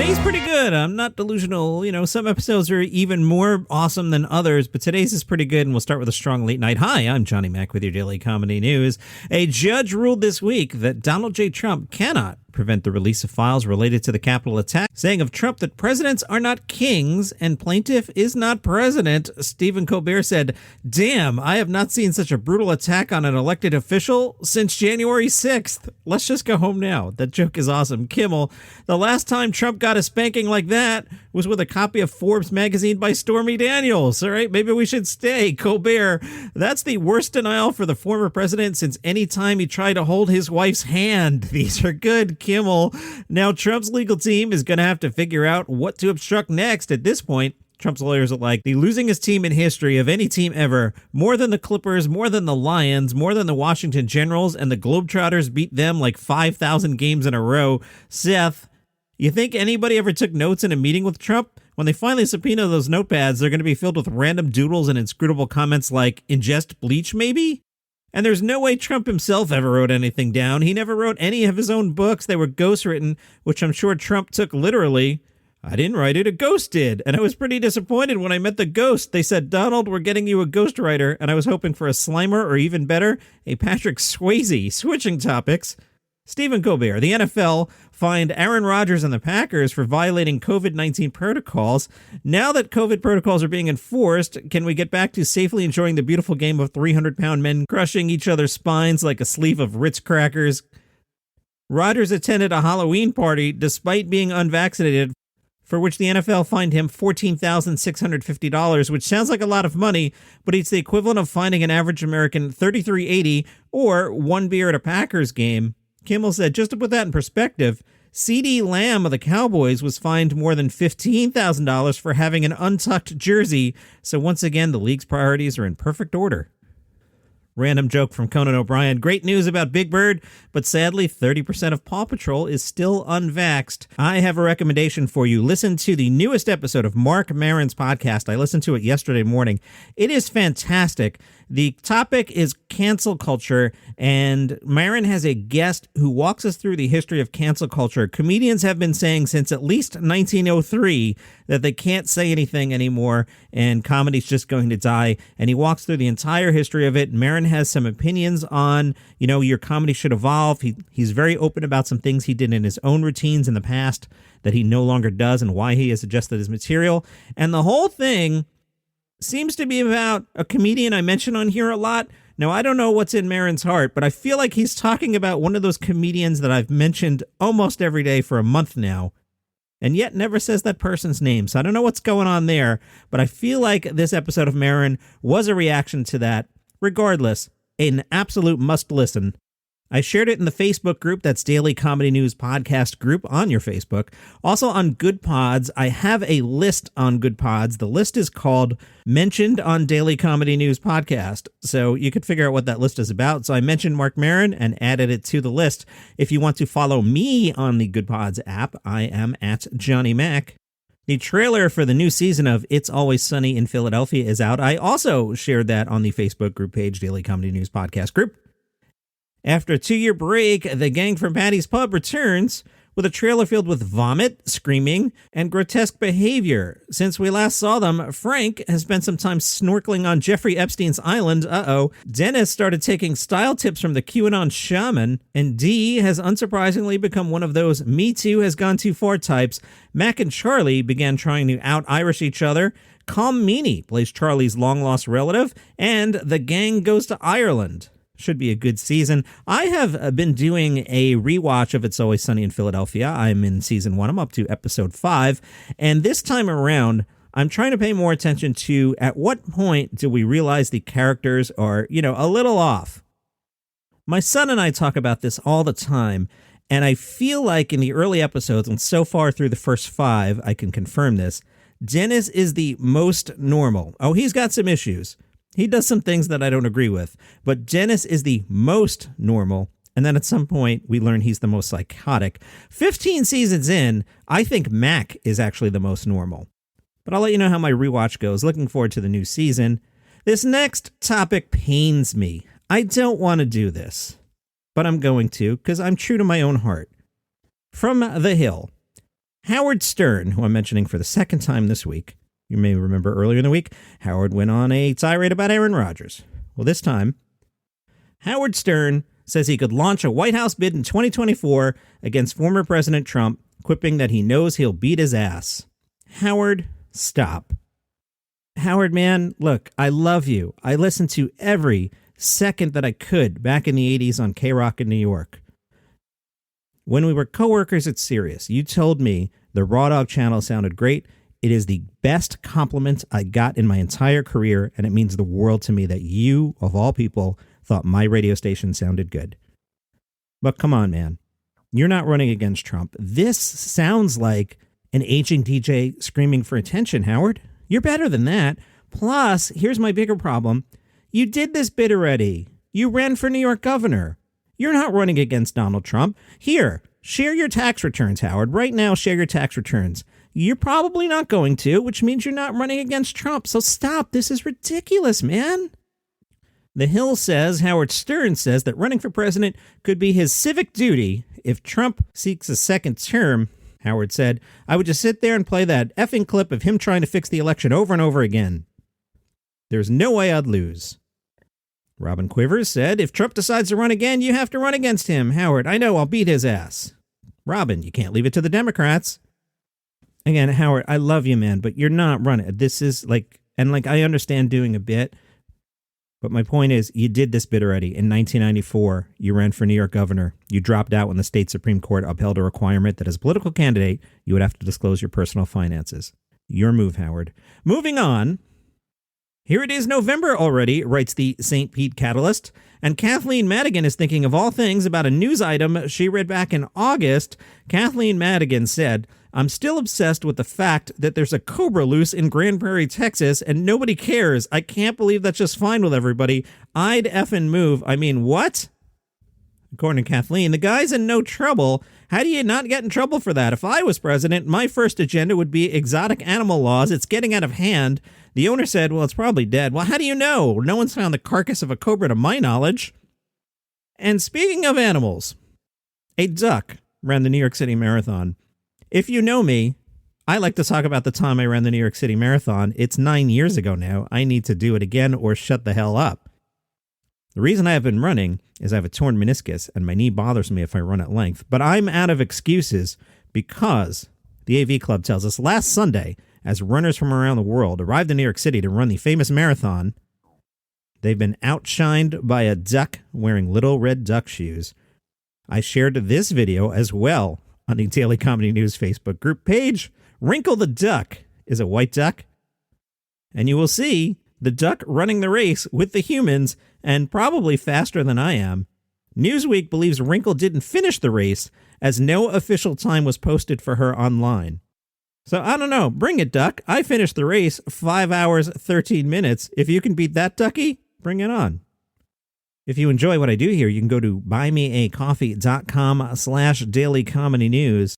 Today's pretty good. I'm not delusional. Some episodes are even more awesome than others, but today's is pretty good, and we'll start with a strong late night. Hi, I'm Johnny Mac with your daily comedy news. A judge ruled this week that Donald J. Trump cannot prevent the release of files related to the Capitol attack, saying of Trump that presidents are not kings and plaintiff is not president. Stephen Colbert said, "Damn, I have not seen such a brutal attack on an elected official since January 6th. Let's just go home now." That joke is awesome. Kimmel, the last time Trump got a spanking like that was with a copy of Forbes magazine by Stormy Daniels. All right, maybe we should stay. Colbert, that's the worst denial for the former president since any time he tried to hold his wife's hand. These are good. Kimmel, now Trump's legal team is going to have to figure out what to obstruct next. At this point, Trump's lawyers are like the losingest team in history of any team ever. More than the Clippers, more than the Lions, more than the Washington Generals, and the Globetrotters beat them like 5,000 games in a row. Seth, you think anybody ever took notes in a meeting with Trump? When they finally subpoena those notepads, they're going to be filled with random doodles and inscrutable comments like, ingest bleach maybe? And there's no way Trump himself ever wrote anything down. He never wrote any of his own books. They were ghostwritten, which I'm sure Trump took literally. I didn't write it, a ghost did. And I was pretty disappointed when I met the ghost. They said, "Donald, we're getting you a ghostwriter." And I was hoping for a Slimer or even better, a Patrick Swayze. Switching topics. Stephen Colbert, the NFL fined Aaron Rodgers and the Packers for violating COVID-19 protocols. Now that COVID protocols are being enforced, can we get back to safely enjoying the beautiful game of 300-pound men crushing each other's spines like a sleeve of Ritz crackers? Rodgers attended a Halloween party despite being unvaccinated, for which the NFL fined him $14,650, which sounds like a lot of money, but it's the equivalent of fining an average American $33.80 or one beer at a Packers game. Kimmel said, just to put that in perspective, CeeDee Lamb of the Cowboys was fined more than $15,000 for having an untucked jersey. So once again, the league's priorities are in perfect order. Random joke from Conan O'Brien. Great news about Big Bird, but sadly 30% of Paw Patrol is still unvaxxed. I have a recommendation for you. Listen to the newest episode of Marc Maron's podcast. I listened to it yesterday morning. It is fantastic. The topic is cancel culture, and Marin has a guest who walks us through the history of cancel culture. Comedians have been saying since at least 1903 that they can't say anything anymore, and comedy's just going to die. And he walks through the entire history of it. Marin has some opinions on, your comedy should evolve. He's very open about some things he did in his own routines in the past that he no longer does and why he has adjusted his material. And the whole thing seems to be about a comedian I mention on here a lot. Now, I don't know what's in Marin's heart, but I feel like he's talking about one of those comedians that I've mentioned almost every day for a month now, and yet never says that person's name. So I don't know what's going on there, but I feel like this episode of Marin was a reaction to that. Regardless, an absolute must listen. I shared it in the Facebook group. That's Daily Comedy News Podcast group on your Facebook. Also on Good Pods, I have a list on Good Pods. The list is called Mentioned on Daily Comedy News Podcast. So you could figure out what that list is about. So I mentioned Marc Maron and added it to the list. If you want to follow me on the Good Pods app, I am at Johnny Mac. The trailer for the new season of It's Always Sunny in Philadelphia is out. I also shared that on the Facebook group page, Daily Comedy News Podcast group. After a 2-year break, the gang from Paddys Pub returns with a trailer filled with vomit, screaming, and grotesque behavior. Since we last saw them, Frank has spent some time snorkeling on Jeffrey Epstein's island. Dennis started taking style tips from the QAnon shaman, and Dee has unsurprisingly become one of those Me Too has gone too far types. Mac and Charlie began trying to out-Irish each other. Calm Meanie plays Charlie's long-lost relative, and the gang goes to Ireland. Should be a good season. I have been doing a rewatch of It's Always Sunny in Philadelphia. I'm in season 1. I'm up to episode 5. And this time around, I'm trying to pay more attention to at what point do we realize the characters are, a little off. My son and I talk about this all the time. And I feel like in the early episodes, and so far through the first 5, I can confirm this, Dennis is the most normal. Oh, he's got some issues. He does some things that I don't agree with, but Dennis is the most normal. And then at some point, we learn he's the most psychotic. 15 seasons in, I think Mac is actually the most normal. But I'll let you know how my rewatch goes. Looking forward to the new season. This next topic pains me. I don't want to do this, but I'm going to because I'm true to my own heart. From The Hill. Howard Stern, who I'm mentioning for the second time this week. You may remember earlier in the week, Howard went on a tirade about Aaron Rodgers. Well, this time, Howard Stern says he could launch a White House bid in 2024 against former President Trump, quipping that he knows he'll beat his ass. Howard, stop. Howard, man, look, I love you. I listened to every second that I could back in the 80s on K-Rock in New York. When we were coworkers at Sirius, you told me the Raw Dog channel sounded great. It is the best compliment I got in my entire career, and it means the world to me that you, of all people, thought my radio station sounded good. But come on, man. You're not running against Trump. This sounds like an aging DJ screaming for attention, Howard. You're better than that. Plus, here's my bigger problem. You did this bit already. You ran for New York governor. You're not running against Donald Trump. Here, share your tax returns, Howard. Right now, share your tax returns. You're probably not going to, which means you're not running against Trump. So stop. This is ridiculous, man. The Hill says Howard Stern says that running for president could be his civic duty if Trump seeks a second term. Howard said, I would just sit there and play that effing clip of him trying to fix the election over and over again. There's no way I'd lose. Robin Quivers said, if Trump decides to run again, you have to run against him. Howard, I know, I'll beat his ass. Robin, you can't leave it to the Democrats. Again, Howard, I love you, man, but you're not running. This is I understand doing a bit, but my point is, you did this bit already. In 1994, you ran for New York governor. You dropped out when the state Supreme Court upheld a requirement that as a political candidate, you would have to disclose your personal finances. Your move, Howard. Moving on. Here it is November already, writes the St. Pete Catalyst, and Kathleen Madigan is thinking of all things about a news item she read back in August. Kathleen Madigan said, I'm still obsessed with the fact that there's a cobra loose in Grand Prairie, Texas, and nobody cares. I can't believe that's just fine with everybody. I'd effing move. I mean, what? According to Kathleen, the guy's in no trouble. How do you not get in trouble for that? If I was president, my first agenda would be exotic animal laws. It's getting out of hand. The owner said, well, it's probably dead. Well, how do you know? No one's found the carcass of a cobra to my knowledge. And speaking of animals, a duck ran the New York City Marathon. If you know me, I like to talk about the time I ran the New York City Marathon. It's 9 years ago now. I need to do it again or shut the hell up. The reason I have been running is I have a torn meniscus and my knee bothers me if I run at length. But I'm out of excuses because the AV Club tells us last Sunday, as runners from around the world arrived in New York City to run the famous marathon, they've been outshined by a duck wearing little red duck shoes. I shared this video as well on the Daily Comedy News Facebook group page. Wrinkle the Duck is a white duck, and you will see the duck running the race with the humans and probably faster than I am. Newsweek believes Wrinkle didn't finish the race as no official time was posted for her online. So I don't know. Bring it, duck. I finished the race 5 hours, 13 minutes. If you can beat that, ducky, bring it on. If you enjoy what I do here, you can go to buymeacoffee.com/Daily Comedy News.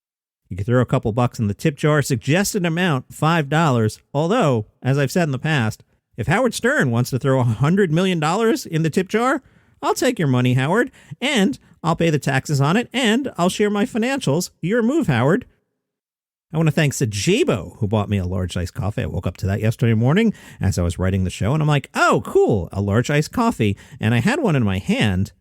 You can throw a couple bucks in the tip jar. Suggested amount, $5. Although, as I've said in the past, if Howard Stern wants to throw $100 million in the tip jar, I'll take your money, Howard, and I'll pay the taxes on it, and I'll share my financials. Your move, Howard. I want to thank Sajabo, who bought me a large iced coffee. I woke up to that yesterday morning as I was writing the show, and I'm like, oh, cool, a large iced coffee. And I had one in my hand.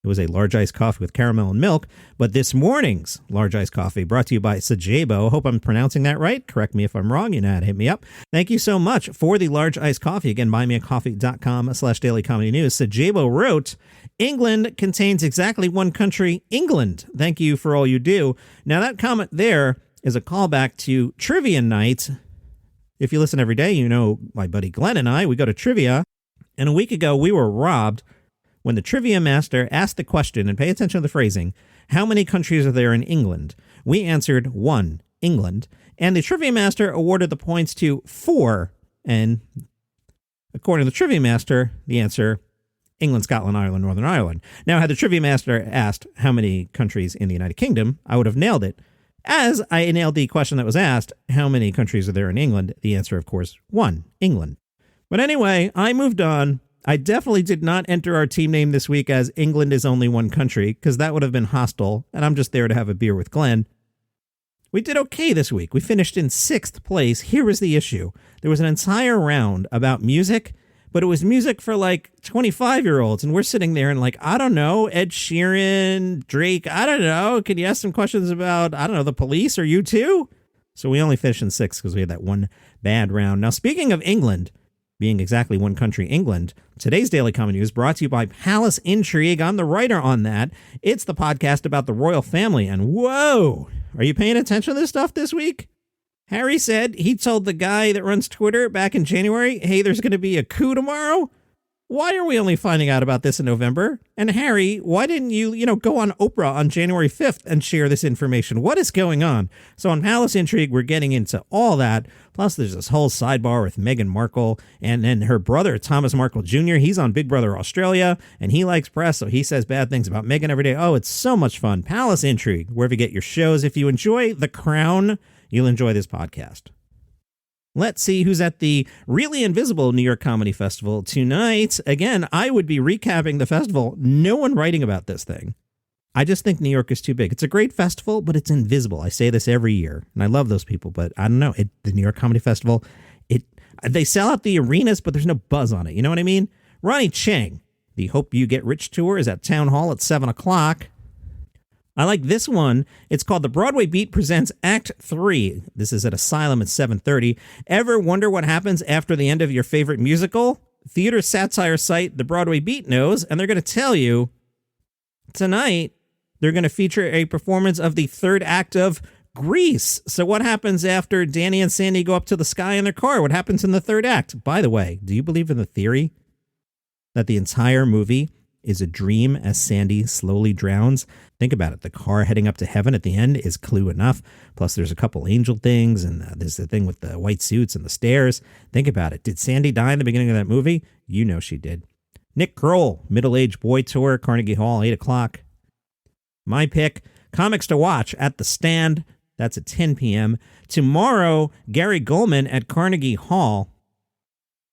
It was a large iced coffee with caramel and milk, but this morning's large iced coffee brought to you by Sajabo. Hope I'm pronouncing that right. Correct me if I'm wrong. You know how to hit me up. Thank you so much for the large iced coffee. Again, buymeacoffee.com/Daily Comedy News. Sajabo wrote, England contains exactly one country, England. Thank you for all you do. Now that comment there is a callback to Trivia Night. If you listen every day, you know my buddy Glenn and I, we go to trivia. And a week ago, we were robbed when the trivia master asked the question, and pay attention to the phrasing, how many countries are there in England? We answered 1, England. And the trivia master awarded the points to 4. And according to the trivia master, the answer, England, Scotland, Ireland, Northern Ireland. Now, had the trivia master asked how many countries in the United Kingdom, I would have nailed it. As I nailed the question that was asked, how many countries are there in England? The answer, of course, 1, England. But anyway, I moved on. I definitely did not enter our team name this week as England is only one country, because that would have been hostile, and I'm just there to have a beer with Glenn. We did okay this week. We finished in 6th place. Here was the issue. There was an entire round about music, but it was music for like 25-year-olds. And we're sitting there and like, I don't know, Ed Sheeran, Drake, I don't know. Can you ask some questions about, I don't know, the Police or U2? So we only finished in 6th because we had that one bad round. Now, speaking of England, being exactly one country, England, today's Daily Comedy News brought to you by Palace Intrigue. I'm the writer on that. It's the podcast about the royal family. And whoa, are you paying attention to this stuff this week? Harry said he told the guy that runs Twitter back in January, hey, there's going to be a coup tomorrow. Why are we only finding out about this in November? And Harry, why didn't you, go on Oprah on January 5th and share this information? What is going on? So on Palace Intrigue, we're getting into all that. Plus, there's this whole sidebar with Meghan Markle and then her brother, Thomas Markle Jr. He's on Big Brother Australia, and he likes press, so he says bad things about Meghan every day. Oh, it's so much fun. Palace Intrigue, wherever you get your shows. If you enjoy The Crown, you'll enjoy this podcast. Let's see who's at the really invisible New York Comedy Festival tonight. Again, I would be recapping the festival. No one writing about this thing. I just think New York is too big. It's a great festival, but it's invisible. I say this every year, and I love those people, but I don't know. The New York Comedy Festival, they sell out the arenas, but there's no buzz on it. You know what I mean? Ronnie Chang, the Hope You Get Rich tour, is at Town Hall at 7 o'clock. I like this one. It's called The Broadway Beat Presents Act 3. This is at Asylum at 7:30. Ever wonder what happens after the end of your favorite musical? Theater satire site The Broadway Beat knows, and they're going to tell you tonight they're going to feature a performance of the third act of Grease. So what happens after Danny and Sandy go up to the sky in their car? What happens in the third act? By the way, do you believe in the theory that the entire movie is a dream as Sandy slowly drowns? Think about it. The car heading up to heaven at the end is clue enough. Plus, there's a couple angel things, and there's the thing with the white suits and the stairs. Think about it. Did Sandy die in the beginning of that movie? You know she did. Nick Kroll, Middle-Aged Boy Tour, Carnegie Hall, 8 o'clock. My pick, Comics to Watch at the Stand. That's at 10 p.m. Tomorrow, Gary Gulman at Carnegie Hall.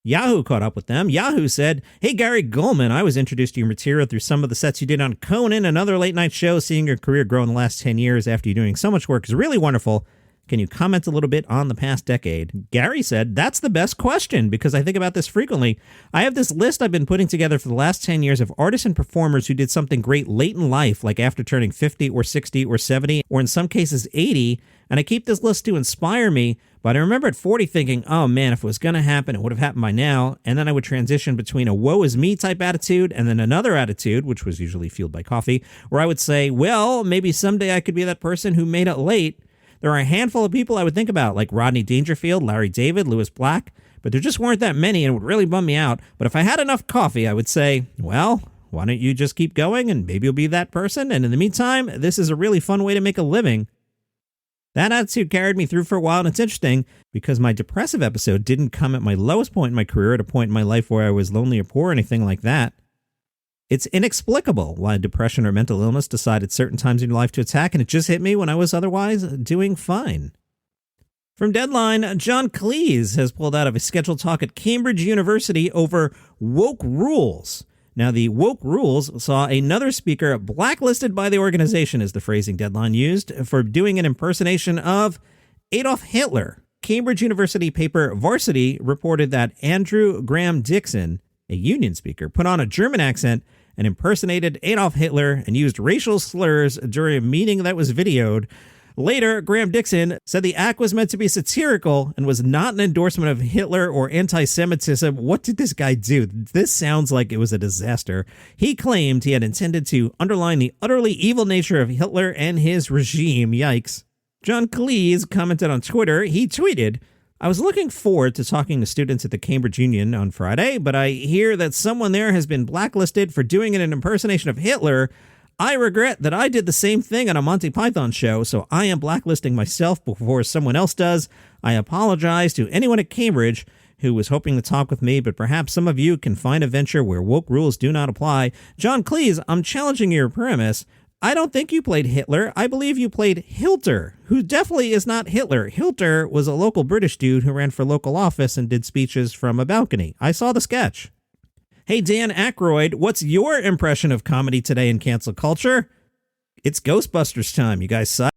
Yahoo caught up with them. Yahoo said, hey, Gary Gulman, I was introduced to your material through some of the sets you did on Conan, another late night show. Seeing your career grow in the last 10 years after you're doing so much work is really wonderful. Can you comment a little bit on the past decade? Gary said, that's the best question because I think about this frequently. I have this list I've been putting together for the last 10 years of artists and performers who did something great late in life, like after turning 50 or 60 or 70, or in some cases 80. And I keep this list to inspire me. But I remember at 40 thinking, oh man, if it was going to happen, it would have happened by now. And then I would transition between a woe is me type attitude and then another attitude, which was usually fueled by coffee, where I would say, well, maybe someday I could be that person who made it late. There are a handful of people I would think about, like Rodney Dangerfield, Larry David, Lewis Black, but there just weren't that many and it would really bum me out. But if I had enough coffee, I would say, well, why don't you just keep going and maybe you'll be that person. And in the meantime, this is a really fun way to make a living. That attitude carried me through for a while, and it's interesting because my depressive episode didn't come at my lowest point in my career, at a point in my life where I was lonely or poor or anything like that. It's inexplicable why depression or mental illness decide at certain times in your life to attack, and it just hit me when I was otherwise doing fine. From Deadline, John Cleese has pulled out of a scheduled talk at Cambridge University over woke rules. Now, the woke rules saw another speaker blacklisted by the organization, is the phrasing Deadline used, for doing an impersonation of Adolf Hitler. Cambridge University paper Varsity reported that Andrew Graham Dixon, a union speaker, put on a German accent and impersonated Adolf Hitler and used racial slurs during a meeting that was videoed. Later, Graham Dixon said the act was meant to be satirical and was not an endorsement of Hitler or anti-Semitism. What did this guy do? This sounds like it was a disaster. He claimed he had intended to underline the utterly evil nature of Hitler and his regime. Yikes. John Cleese commented on Twitter. He tweeted, I was looking forward to talking to students at the Cambridge Union on Friday, but I hear that someone there has been blacklisted for doing an impersonation of Hitler. I regret that I did the same thing on a Monty Python show, so I am blacklisting myself before someone else does. I apologize to anyone at Cambridge who was hoping to talk with me, but perhaps some of you can find a venture where woke rules do not apply. John Cleese, I'm challenging your premise. I don't think you played Hitler. I believe you played Hilter, who definitely is not Hitler. Hilter was a local British dude who ran for local office and did speeches from a balcony. I saw the sketch. Hey, Dan Akroyd, what's your impression of comedy today in cancel culture? It's Ghostbusters time. You guys suck.